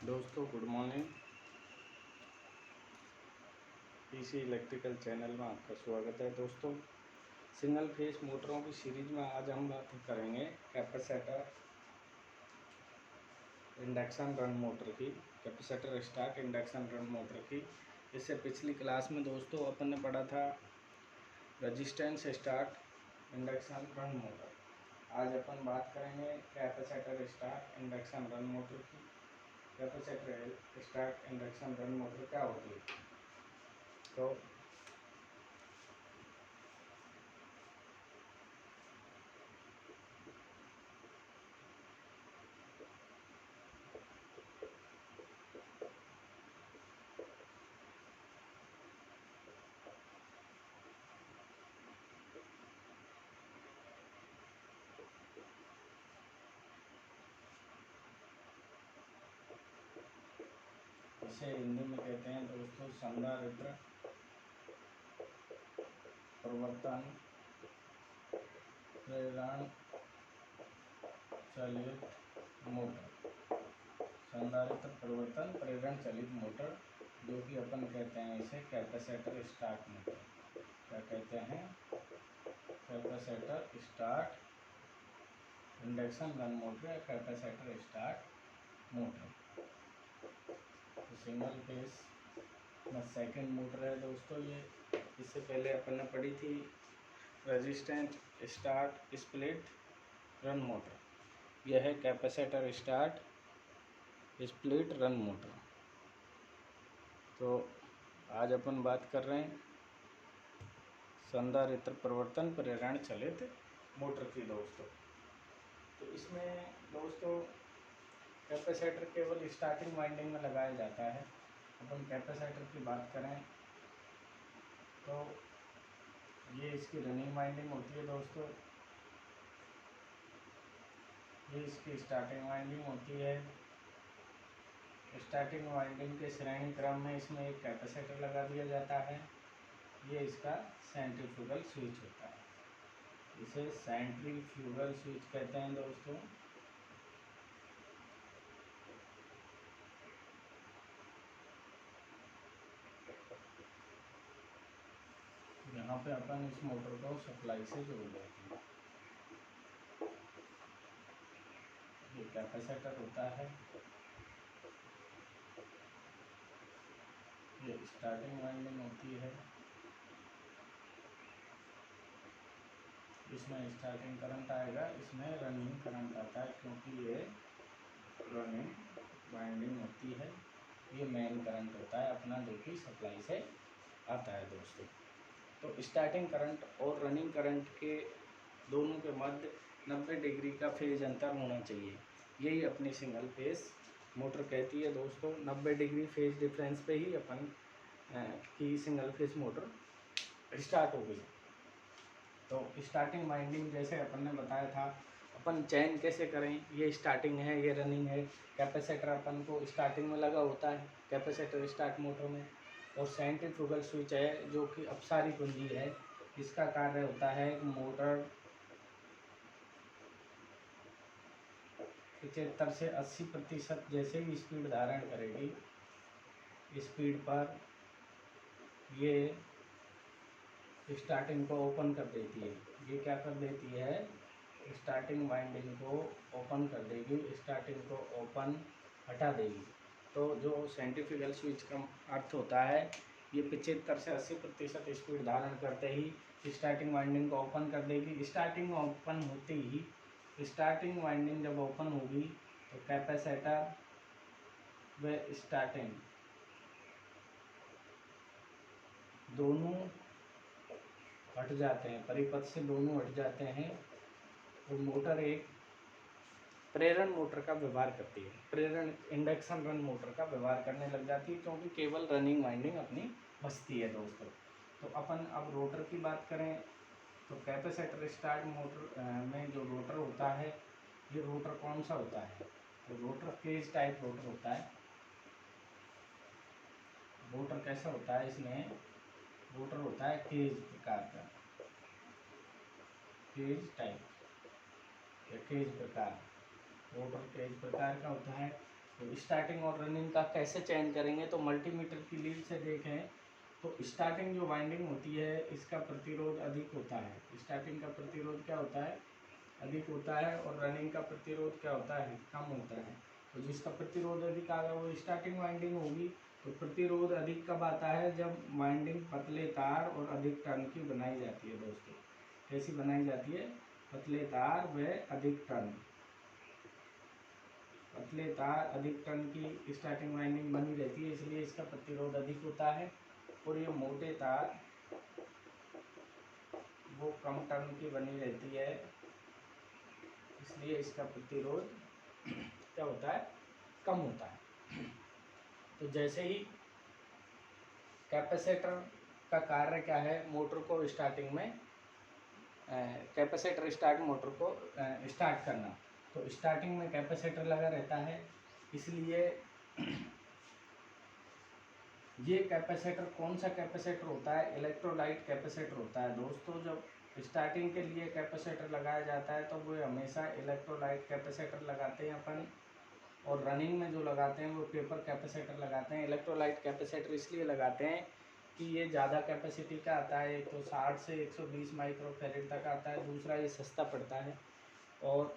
दोस्तों good morning. PC electrical channel में आपका स्वागत है। दोस्तों सिंगल फेस मोटरों की सीरीज में आज हम बात करेंगे कैपेसिटर इंडक्शन रन मोटर की, capacitor start induction run motor की। इससे पिछली क्लास में दोस्तों अपन ने पढ़ा था resistance start induction run motor. आज अपन बात करेंगे capacitor start induction run motor की। Capacitor start induction run motor क्या होती है? तो इसे हिंदी में कहते हैं दोस्तों संधारित्र प्रवर्तन प्रेरण चलित मोटर। संधारित्र प्रवर्तन प्रेरण चलित मोटर, जो कि अपन कहते हैं इसे कैपेसिटर स्टार्ट मोटर। क्या कहते हैं? Capacitor start induction run motor या कैपेसिटर स्टार्ट मोटर। तो सिंगल फेस में सेकेंड मोटर है दोस्तों ये। इससे पहले अपन ने पढ़ी थी resistance start split run motor. यह है capacitor start split run motor. तो आज अपन बात कर रहे हैं संधारित्र प्रवर्तन प्रेरण चलित मोटर की दोस्तों। तो इसमें दोस्तों कैपेसिटर केवल स्टार्टिंग वाइंडिंग में लगाया जाता है। अपन कैपेसिटर की बात करें तो ये इसकी रनिंग वाइंडिंग होती है दोस्तों। ये इसकी स्टार्टिंग वाइंडिंग होती है। स्टार्टिंग वाइंडिंग के श्रेणी क्रम में इसमें एक कैपेसिटर लगा दिया जाता है। ये इसका सेंट्रीफ्यूगल स्विच होता है। इसे सेंट्रीफ्यूगल स्विच कहते हैं दोस्तों। यहाँ पे अपन इस मोटर को सप्लाई से जोड़ देते हैं। ये कैपेसिटर होता है। ये स्टार्टिंग वाइंडिंग होती है। इसमें स्टार्टिंग करंट आएगा, इसमें रनिंग करंट आता है, क्योंकि ये रनिंग वाइंडिंग होती है। ये मेन करंट होता है अपना, जो कि सप्लाई से आता है दोस्तों। तो स्टार्टिंग करंट और रनिंग करंट के दोनों के मध्य 90 डिग्री का फेज अंतर होना चाहिए। यही अपनी सिंगल फेज मोटर कहती है दोस्तों। 90 डिग्री फेज डिफरेंस पे ही अपन की सिंगल फेज मोटर स्टार्ट हो गई। तो स्टार्टिंग वाइंडिंग जैसे अपन ने बताया था, अपन चयन कैसे करें? ये स्टार्टिंग है, ये रनिंग है। कैपेसिटर अपन को स्टार्टिंग में लगा होता है कैपेसिटर स्टार्ट मोटर में, और सेंट्रीफ्यूगल स्विच है जो कि अपसारी कुंजी है। इसका कार्य होता है मोटर 75 से 80% जैसे ही स्पीड धारण करेगी, स्पीड पर ये स्टार्टिंग को ओपन कर देती है। ये क्या कर देती है? स्टार्टिंग वाइंडिंग को ओपन कर देगी, स्टार्टिंग को ओपन हटा देगी। तो जो सेंट्रीफ्यूगल स्विच का अर्थ होता है, ये 75 से 80% स्पीड धारण करते ही स्टार्टिंग वाइंडिंग को ओपन कर देगी। स्टार्टिंग ओपन होते ही, स्टार्टिंग वाइंडिंग जब ओपन होगी तो कैपेसिटर व स्टार्टिंग दोनों हट जाते हैं, परिपथ से दोनों हट जाते हैं, और मोटर एक प्रेरण मोटर का व्यवहार करती है। प्रेरण इंडक्शन रन मोटर का व्यवहार करने लग जाती है, क्योंकि केवल रनिंग वाइंडिंग अपनी बचती है दोस्तों। तो अपन अब रोटर की बात करें तो कैपेसिटर स्टार्ट मोटर में जो रोटर होता है, ये रोटर कौन सा होता है? तो रोटर केज टाइप रोटर होता है। रोटर कैसा होता है? इसमें रोटर होता है केज प्रकार का, केज टाइप या केज प्रकार। रोटर केज प्रकार का होता है। तो स्टार्टिंग और रनिंग का कैसे चयन करेंगे, तो मल्टीमीटर की लीड से देखें तो स्टार्टिंग जो वाइंडिंग होती है इसका प्रतिरोध अधिक होता है। स्टार्टिंग का प्रतिरोध क्या होता है, अधिक होता है, और रनिंग का प्रतिरोध क्या होता है, कम होता है। तो जिसका प्रतिरोध अधिक आ गया वो स्टार्टिंग वाइंडिंग होगी। तो प्रतिरोध अधिक कब आता है, जब वाइंडिंग पतले तार और अधिक टर्न की बनाई जाती है दोस्तों। कैसी बनाई जाती है, पतले तार व अधिक टर्न, पतले तार अधिक टर्न की स्टार्टिंग वाइंडिंग बनी रहती है, इसलिए इसका प्रतिरोध अधिक होता है। और ये मोटे तार वो कम टर्न की बनी रहती है, इसलिए इसका प्रतिरोध क्या होता है, कम होता है। तो जैसे ही कैपेसिटर का कार्य क्या है, मोटर को स्टार्टिंग में कैपेसिटर स्टार्ट मोटर को स्टार्ट करना। तो स्टार्टिंग में कैपेसिटर लगा रहता है, इसलिए ये कैपेसिटर कौन सा कैपेसिटर होता है, इलेक्ट्रोलाइट कैपेसिटर होता है दोस्तों। जब स्टार्टिंग के लिए कैपेसिटर लगाया जाता है तो वो हमेशा इलेक्ट्रोलाइट कैपेसिटर लगाते हैं अपन, और रनिंग में जो लगाते हैं वो पेपर कैपेसिटर लगाते हैं। इलेक्ट्रोलाइट कैपेसिटर इसलिए लगाते हैं कि ये ज़्यादा कैपेसिटी का आता है, एक तो 60 से 120 माइक्रोफैरेड तक आता है, दूसरा ये सस्ता पड़ता है, और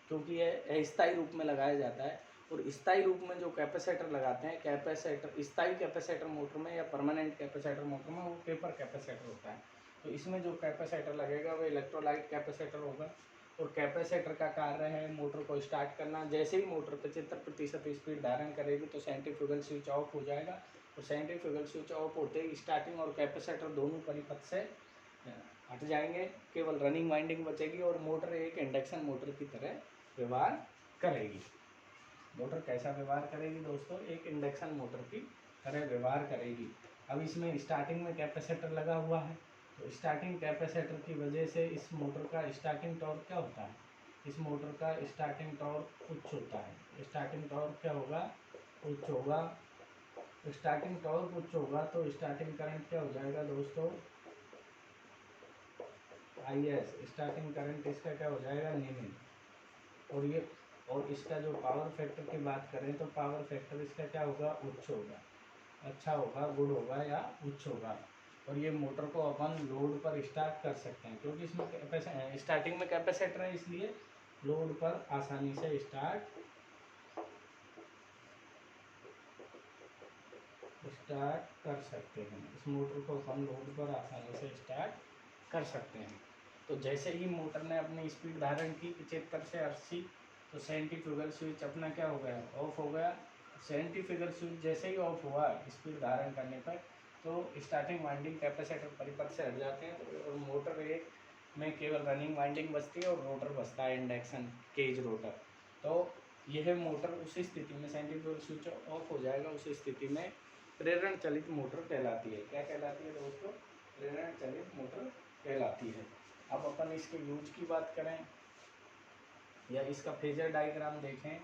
क्योंकि ये स्थायी रूप में लगाया जाता है। और स्थायी रूप में जो कैपेसिटर लगाते हैं, कैपेसिटर स्थायी कैपेसिटर मोटर में या परमानेंट कैपेसिटर मोटर में वो पेपर कैपेसिटर होता है। तो इसमें जो कैपेसिटर लगेगा वो इलेक्ट्रोलाइट कैपेसिटर होगा। और कैपेसिटर का कार्य है मोटर को स्टार्ट करना। जैसे ही मोटर 75% स्पीड धारण करेगी तो सेंट्रीफ्यूगल स्विच ऑफ हो जाएगा, और सेंट्रीफ्यूगल स्विच ऑफ होते ही स्टार्टिंग और कैपेसिटर दोनों परिपथ से हट जाएंगे, केवल रनिंग वाइंडिंग बचेगी, और मोटर एक इंडक्शन मोटर की तरह व्यवहार करेगी। मोटर कैसा व्यवहार करेगी दोस्तों, एक इंडक्शन मोटर की तरह व्यवहार करेगी। अब इसमें स्टार्टिंग में कैपेसिटर लगा हुआ है, तो स्टार्टिंग कैपेसिटर की वजह से इस मोटर का स्टार्टिंग टॉर्क क्या होता है, इस मोटर का स्टार्टिंग टॉर्क उच्च होता है। स्टार्टिंग टॉर्क क्या होगा, उच्च होगा। स्टार्टिंग टॉर्क उच्च होगा तो स्टार्टिंग करंट क्या हो जाएगा दोस्तों, IS। स्टार्टिंग करंट इसका क्या हो जाएगा, निम्न। और इसका जो पावर फैक्टर की बात करें तो पावर फैक्टर इसका क्या होगा, उच्च होगा, अच्छा होगा, गुड होगा या उच्च होगा। और ये मोटर को अपन लोड पर स्टार्ट कर सकते हैं, क्योंकि इसमें स्टार्टिंग में कैपेसिटर है, इसलिए लोड पर आसानी से स्टार्ट कर सकते हैं। इस मोटर को अपन लोड पर आसानी से स्टार्ट कर सकते हैं। तो जैसे ही मोटर ने अपनी स्पीड धारण की 75 से 80, तो सेंट्रीफ्यूगल स्विच अपना क्या हो गया, ऑफ हो गया। सेंट्रीफ्यूगल स्विच जैसे ही ऑफ हुआ स्पीड धारण करने पर, तो स्टार्टिंग वाइंडिंग कैपेसिटर परिपथ से हट जाते हैं, तो मोटर एक में केवल रनिंग वाइंडिंग बचती है और रोटर बचता है, इंडक्शन केज रोटर। तो यह मोटर उस स्थिति में सेंट्रीफ्यूगल स्विच ऑफ हो जाएगा, उस स्थिति में प्रेरण चलित मोटर कहलाती है। क्या कहलाती है दोस्तों, प्रेरण चलित मोटर कहलाती है। अब अपन इसके यूज की बात करें या इसका फेजर डायग्राम देखें,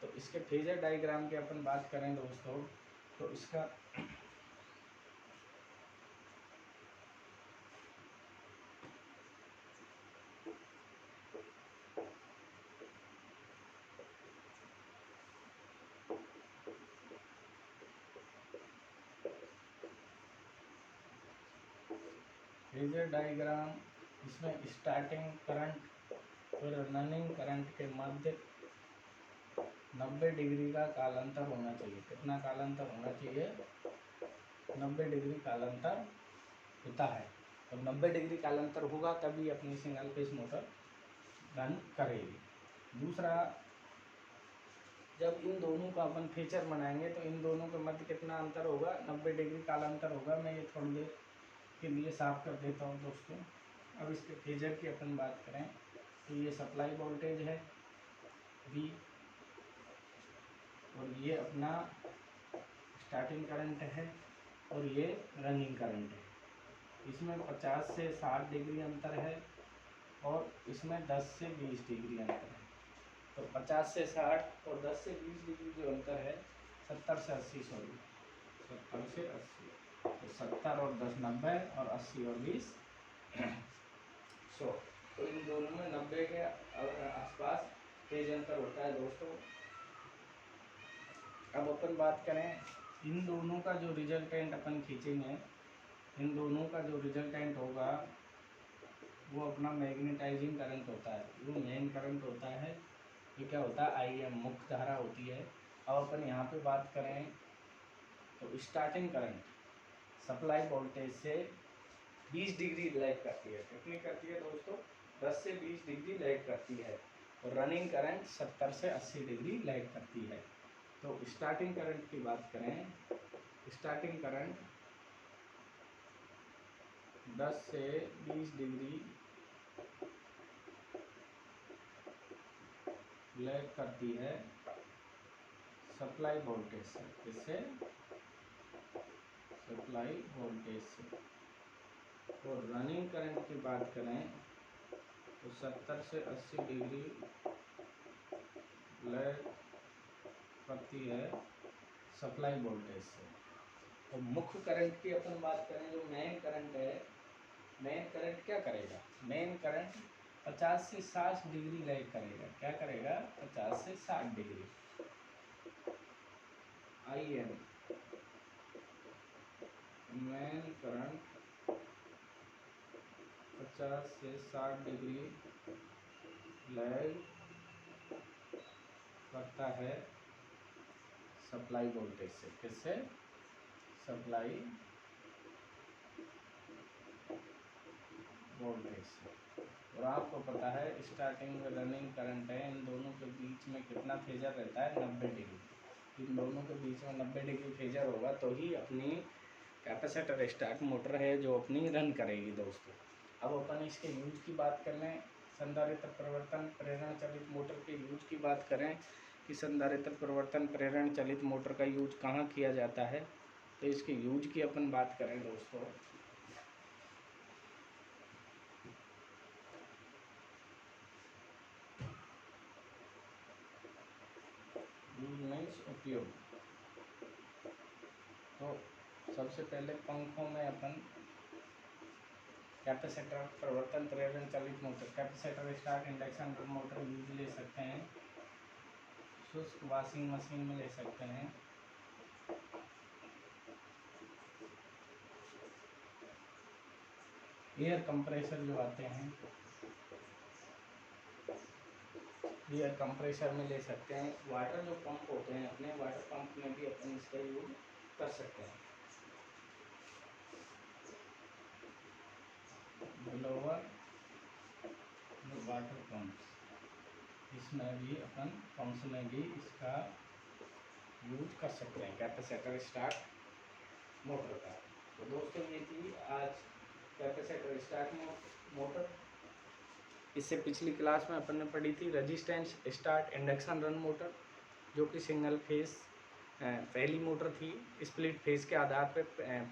तो इसके फेजर डायग्राम की अपन बात करें दोस्तों, तो इसका फेजर डायग्राम, इसमें स्टार्टिंग करंट और रनिंग करंट के मध्य 90 डिग्री का कालांतर होना चाहिए। कितना कालांतर होना चाहिए, 90 डिग्री कालांतर होता है। और 90 डिग्री कालांतर होगा तभी अपनी सिंगल फेज मोटर रन करेगी। दूसरा, जब इन दोनों का अपन फीचर बनाएंगे तो इन दोनों के मध्य कितना अंतर होगा, 90 डिग्री कालांतर होगा। मैं ये थोड़ी देर के लिए साफ कर देता हूँ दोस्तों। अब इसके फेजर की अपन बात करें तो ये सप्लाई वोल्टेज है V, और ये अपना स्टार्टिंग करंट है, और ये रनिंग करंट है। इसमें 50 से 60 डिग्री अंतर है, और इसमें 10 से 20 डिग्री अंतर है। तो 50 से 60 और 10 से 20 डिग्री जो अंतर है, 70 से 80 सॉरी 70 से 80, तो 70 और 10 90, और 80 और 20 100। तो इन दोनों में 90 के आसपास फेज अंतर होता है दोस्तों। अब अपन बात करें इन दोनों का जो रिजल्टेंट अपन खींचेंगे, इन दोनों का जो रिजल्टेंट होगा वो अपना मैग्नेटाइजिंग करंट होता है, वो मेन करंट होता है। ये क्या होता है, IM मुख्य धारा होती है। अब अपन यहाँ पे बात करें तो स्टार्टिंग करंट सप्लाई वोल्टेज से 20 डिग्री लैग करती है। कितनी करती है दोस्तों, 10 से 20 डिग्री लैग करती है। और रनिंग करंट 70 से 80 डिग्री लैग करती है। तो स्टार्टिंग करंट की बात करें, स्टार्टिंग करंट 10 से 20 डिग्री लैग करती है सप्लाई वोल्टेज से। इससे सप्लाई वोल्टेज से। और रनिंग करंट की बात करें तो 70 से 80 डिग्री लैग करती है सप्लाई वोल्टेज से। और मुख्य करंट की अपन बात करें, जो मेन करंट है, मेन करंट क्या करेगा, मेन करंट 50 से 60 डिग्री लैग करेगा। क्या करेगा, 50 से 60 डिग्री। IM मेन करंट 50 से 60 डिग्री लैग करता है सप्लाई वोल्टेज से। किससे, सप्लाई वोल्टेज से। और आपको पता है स्टार्टिंग में रनिंग करंट है, इन दोनों के बीच में कितना फेजर रहता है, 90 डिग्री। इन दोनों के बीच में 90 डिग्री फेजर होगा तो ही अपनी कैपेसिटर स्टार्ट मोटर है जो अपनी रन करेगी दोस्तों। अब अपन इसके यूज की बात कर लें, संधारित्र परिवर्तन प्रेरण चलित मोटर के यूज की बात करें कि संधारित्र परिवर्तन प्रेरण चलित मोटर का यूज कहाँ किया जाता है। तो इसके यूज की अपन बात करें दोस्तों, यूज मीन्स उपयोग। तो सबसे पहले पंखों में अपन कैपेसिटर परिवर्तन प्रेरण चलित motor, capacitor start induction motor use ले सकते हैं। शुष्क वॉशिंग मशीन में ले सकते हैं। एयर कंप्रेसर जो आते हैं, एयर कंप्रेसर में ले सकते हैं। वाटर जो पंप होते हैं अपने, वाटर पंप में भी अपन इसका यूज कर सकते हैं। ब्लोअर वाटर पंप, इसमें भी अपन पंप्स में भी इसका यूज कर सकते हैं कैपेसिटर स्टार्ट मोटर का। तो दोस्तों ये थी आज कैपेसिटर स्टार्ट मोटर। इससे पिछली क्लास में अपन ने पढ़ी थी resistance start induction run motor, जो कि सिंगल फेस पहली मोटर थी। स्प्लिट फेस के आधार पर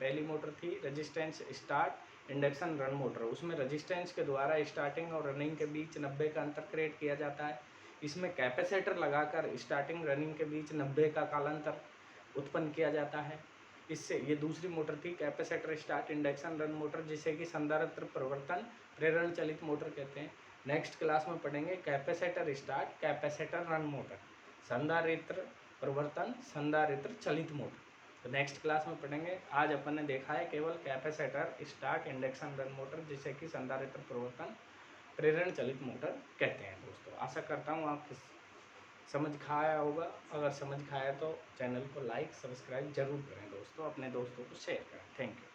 पहली मोटर थी resistance start induction run motor. उसमें रेजिस्टेंस के द्वारा स्टार्टिंग और रनिंग के बीच 90 का अंतर क्रिएट किया जाता है। इसमें कैपेसिटर लगाकर स्टार्टिंग रनिंग के बीच 90 का कालांतर उत्पन्न किया जाता है। इससे ये दूसरी मोटर थी capacitor start induction run motor, जिसे कि संधारित्र परिवर्तन प्रेरण चलित मोटर कहते हैं। नेक्स्ट क्लास में पढ़ेंगे capacitor start capacitor run motor, संधारित्र परिवर्तन संधारित्र चलित मोटर। तो नेक्स्ट क्लास में पढ़ेंगे। आज अपन ने देखा है केवल capacitor start induction run motor, जिसे कि संधारित्र परिवर्तन प्रेरण चलित मोटर कहते हैं। दोस्तों आशा करता हूँ आप समझ खाया होगा। अगर समझ खाया तो चैनल को लाइक सब्सक्राइब जरूर करें दोस्तों, अपने दोस्तों को शेयर करें। Thank you.